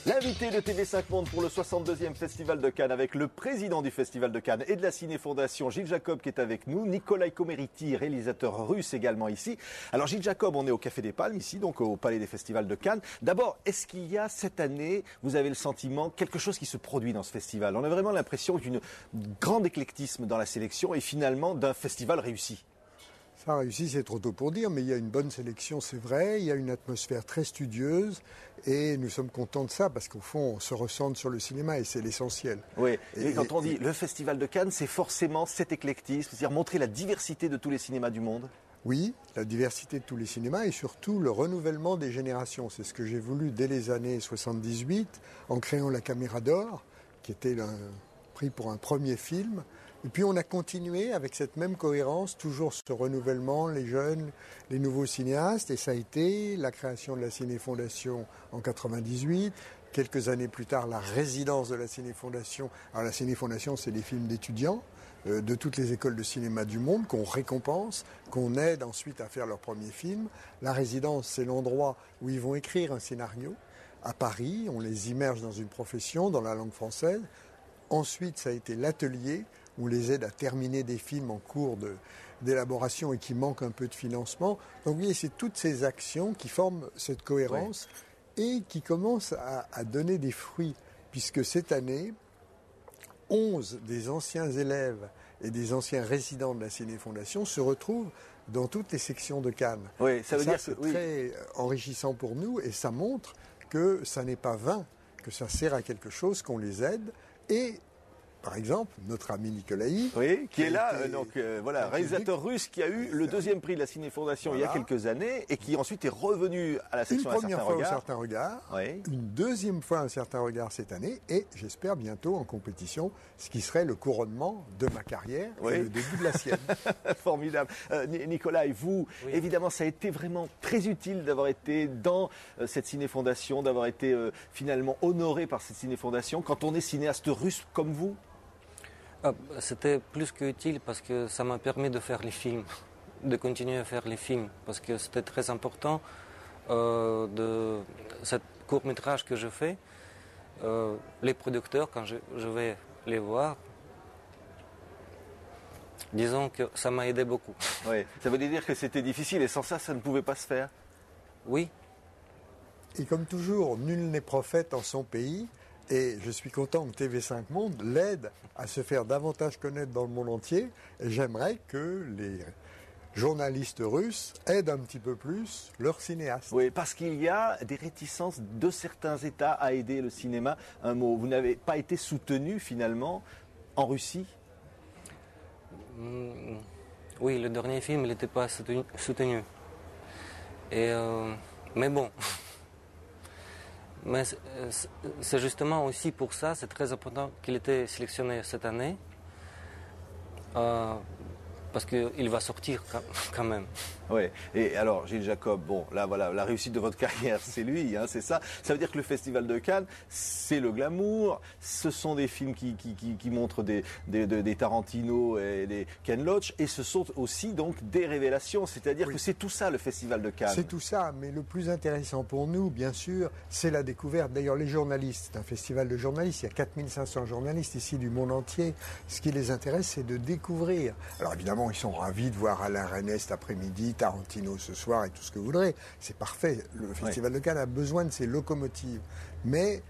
L'invité de TV5 Monde pour le 62e Festival de Cannes avec le président du Festival de Cannes et de la Ciné Fondation, Gilles Jacob, qui est avec nous. Nikolai Komeriti, réalisateur russe également ici. Alors Gilles Jacob, on est au Café des Palmes ici, donc au Palais des Festivals de Cannes. D'abord, est-ce qu'il y a cette année, vous avez le sentiment, quelque chose qui se produit dans ce festival? On a vraiment l'impression d'une grande éclectisme dans la sélection et finalement d'un festival réussi. Ça réussi, c'est trop tôt pour dire, mais il y a une bonne sélection, c'est vrai. Il y a une atmosphère très studieuse et nous sommes contents de ça parce qu'au fond, on se ressente sur le cinéma et c'est l'essentiel. Oui, et quand on dit le Festival de Cannes, c'est forcément cet éclectisme, c'est-à-dire montrer la diversité de tous les cinémas du monde. Oui, la diversité de tous les cinémas et surtout le renouvellement des générations. C'est ce que j'ai voulu dès les années 78 en créant la Caméra d'Or, qui était un prix pour un premier film. Et puis on a continué avec cette même cohérence, toujours ce renouvellement, les jeunes, les nouveaux cinéastes. Et ça a été la création de la Ciné Fondation en 98. Quelques années plus tard, la résidence de la Ciné Fondation. Alors la Ciné Fondation, c'est des films d'étudiants de toutes les écoles de cinéma du monde qu'on récompense, qu'on aide ensuite à faire leur premier film. La résidence, c'est l'endroit où ils vont écrire un scénario. À Paris, on les immerge dans une profession, dans la langue française. Ensuite, ça a été l'atelier. On les aide à terminer des films en cours d'élaboration et qui manquent un peu de financement. Donc vous voyez, c'est toutes ces actions qui forment cette cohérence et qui commencent à donner des fruits, puisque cette année, 11 des anciens élèves et des anciens résidents de la Ciné Fondation se retrouvent dans toutes les sections de Cannes. Oui, ça veut dire que c'est très enrichissant pour nous et ça montre que ça n'est pas vain, que ça sert à quelque chose, qu'on les aide et par exemple, notre ami Nikolai, qui est là, voilà, réalisateur russe qui a eu le deuxième prix de la Ciné Fondation il y a quelques années et qui ensuite est revenu à la section une première fois Un Certain Regard, une deuxième fois Un Certain Regard cette année et j'espère bientôt en compétition, ce qui serait le couronnement de ma carrière et le début de la sienne. Formidable. Nikolai, vous, évidemment, ça a été vraiment très utile d'avoir été dans cette Ciné Fondation, d'avoir été finalement honoré par cette Ciné Fondation quand on est cinéaste russe comme vous. C'était plus que utile parce que ça m'a permis de faire les films, de continuer à faire les films, parce que c'était très important de ce court-métrage que je fais. Les producteurs, quand je vais les voir, disons que ça m'a aidé beaucoup. Oui, ça veut dire que c'était difficile et sans ça, ça ne pouvait pas se faire. Oui. Et comme toujours, nul n'est prophète en son pays. Et je suis content que TV5 Monde l'aide à se faire davantage connaître dans le monde entier. Et j'aimerais que les journalistes russes aident un petit peu plus leurs cinéastes. Oui, parce qu'il y a des réticences de certains États à aider le cinéma. Un mot, vous n'avez pas été soutenu finalement en Russie? Oui, le dernier film, il n'était pas soutenu. Et, mais bon... Mais c'est justement aussi pour ça, c'est très important qu'il ait été sélectionné cette année, parce qu'il va sortir quand même. Oui, et alors Gilles Jacob, bon, là voilà, la réussite de votre carrière, c'est lui, c'est ça. Ça veut dire que le Festival de Cannes, c'est le glamour, ce sont des films qui montrent des Tarantino et des Ken Loach, et ce sont aussi donc des révélations, c'est-à-dire que c'est tout ça le Festival de Cannes. C'est tout ça, mais le plus intéressant pour nous, bien sûr, c'est la découverte. D'ailleurs, les journalistes, c'est un festival de journalistes, il y a 4500 journalistes ici du monde entier. Ce qui les intéresse, c'est de découvrir. Alors évidemment, ils sont ravis de voir Alain Resnais cet après-midi, Tarantino ce soir et tout ce que vous voudrez. C'est parfait. Le Festival de Cannes a besoin de ces locomotives. Mais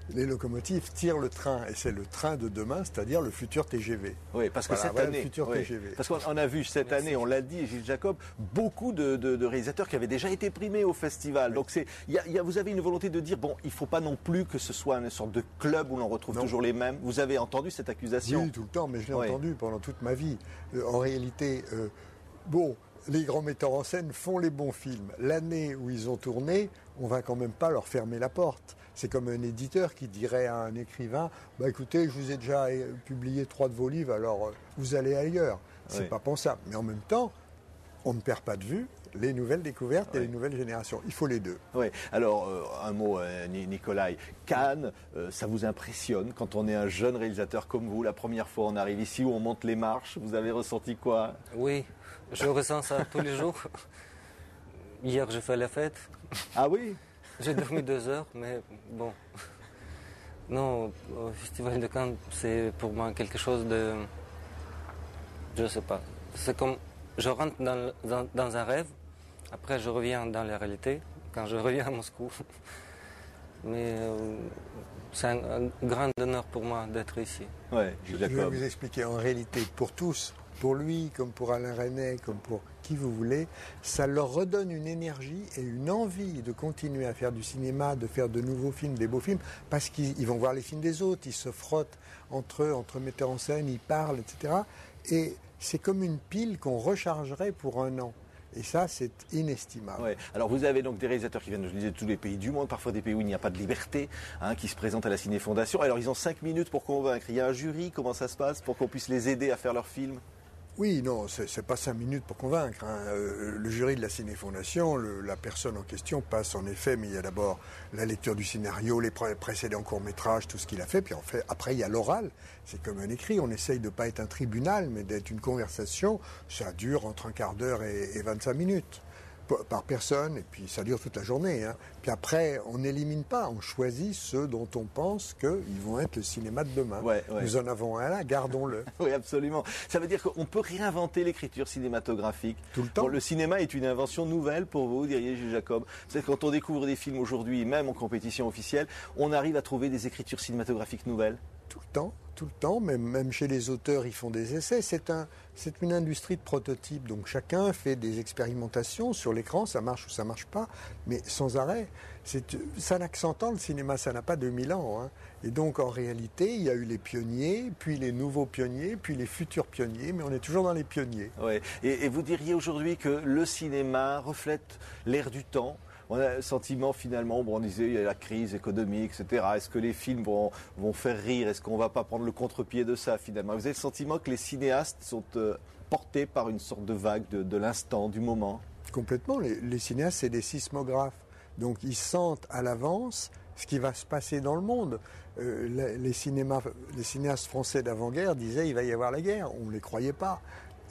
les locomotives tirent le train. Et c'est le train de demain, c'est-à-dire le futur TGV. Oui, parce que cette année, le futur TGV. Parce qu'on a vu cette année, on l'a dit, Gilles Jacob, beaucoup de réalisateurs qui avaient déjà été primés au festival. Donc vous avez une volonté de dire, bon, il ne faut pas non plus que ce soit une sorte de club où l'on retrouve toujours les mêmes. Vous avez entendu cette accusation? Oui, tout le temps, mais je l'ai entendu pendant toute ma vie. En réalité, les grands metteurs en scène font les bons films. L'année où ils ont tourné, on va quand même pas leur fermer la porte. C'est comme un éditeur qui dirait à un écrivain, écoutez, je vous ai déjà publié 3 de vos livres, alors vous allez ailleurs. C'est pas pensable. Mais en même temps, on ne perd pas de vue les nouvelles découvertes et les nouvelles générations. Il faut les deux. Oui. Alors, un mot, Nikolai. Cannes, ça vous impressionne quand on est un jeune réalisateur comme vous? La première fois, on arrive ici où on monte les marches. Vous avez ressenti quoi? Oui, je ressens ça tous les jours. Hier, j'ai fait la fête. Ah oui? J'ai dormi 2 heures, mais bon. Non, au Festival de Cannes, c'est pour moi quelque chose de... Je ne sais pas. C'est comme... Je rentre dans un rêve, après je reviens dans la réalité, quand je reviens à Moscou. Mais c'est un grand honneur pour moi d'être ici. Ouais, Je vais vous expliquer. En réalité, pour tous, pour lui, comme pour Alain Resnais, comme pour qui vous voulez, ça leur redonne une énergie et une envie de continuer à faire du cinéma, de faire de nouveaux films, des beaux films, parce qu'ils vont voir les films des autres, ils se frottent entre eux, entre metteurs en scène, ils parlent, etc. Et c'est comme une pile qu'on rechargerait pour un an. Et ça, c'est inestimable. Ouais. Alors vous avez donc des réalisateurs qui viennent, je le disais, de tous les pays du monde, parfois des pays où il n'y a pas de liberté, qui se présentent à la Ciné Fondation. Alors ils ont 5 minutes pour convaincre. Il y a un jury, comment ça se passe pour qu'on puisse les aider à faire leur film? Oui, non, c'est pas 5 minutes pour convaincre. Le jury de la Ciné Fondation, la personne en question passe en effet, mais il y a d'abord la lecture du scénario, les précédents courts-métrages, tout ce qu'il a fait, puis après il y a l'oral. C'est comme un écrit, on essaye de ne pas être un tribunal, mais d'être une conversation. Ça dure entre un quart d'heure et 25 minutes par personne, et puis ça dure toute la journée. Puis après, on n'élimine pas, on choisit ceux dont on pense qu'ils vont être le cinéma de demain. Ouais. Nous en avons un là, gardons-le. Oui, absolument. Ça veut dire qu'on peut réinventer l'écriture cinématographique. Tout le temps. Bon, le cinéma est une invention nouvelle pour vous, diriez Gilles Jacob. C'est quand on découvre des films aujourd'hui, même en compétition officielle, on arrive à trouver des écritures cinématographiques nouvelles. Tout le temps, même chez les auteurs, ils font des essais. C'est une industrie de prototypes, donc chacun fait des expérimentations sur l'écran, ça marche ou ça marche pas, mais sans arrêt. Ça n'a que 100 ans, le cinéma, ça n'a pas 2000 ans. Et donc en réalité, il y a eu les pionniers, puis les nouveaux pionniers, puis les futurs pionniers, mais on est toujours dans les pionniers. Ouais. Et vous diriez aujourd'hui que le cinéma reflète l'ère du temps? On a le sentiment finalement, on disait il y a la crise économique, etc. Est-ce que les films vont faire rire? Est-ce qu'on ne va pas prendre le contre-pied de ça finalement? Vous avez le sentiment que les cinéastes sont portés par une sorte de vague de l'instant, du moment? Complètement. Les cinéastes, c'est des sismographes. Donc ils sentent à l'avance ce qui va se passer dans le monde. Les cinéastes français d'avant-guerre disaient il va y avoir la guerre. On ne les croyait pas.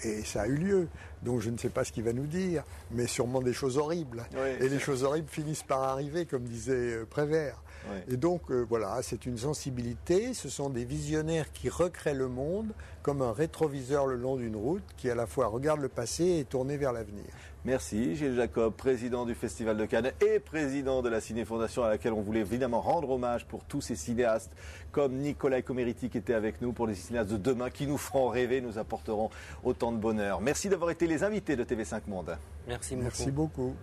Et ça a eu lieu. Donc je ne sais pas ce qu'il va nous dire, mais sûrement des choses horribles. Oui. Et les choses horribles finissent par arriver, comme disait Prévert. Oui. Et donc voilà, c'est une sensibilité. Ce sont des visionnaires qui recréent le monde comme un rétroviseur le long d'une route qui à la fois regarde le passé et est tourné vers l'avenir. Merci Gilles Jacob, président du Festival de Cannes et président de la Ciné Fondation, à laquelle on voulait évidemment rendre hommage pour tous ces cinéastes comme Nicolai Comeriti qui était avec nous, pour les cinéastes de demain qui nous feront rêver, nous apporteront autant de bonheur. Merci d'avoir été les invités de TV5 Monde. Merci beaucoup. Merci beaucoup.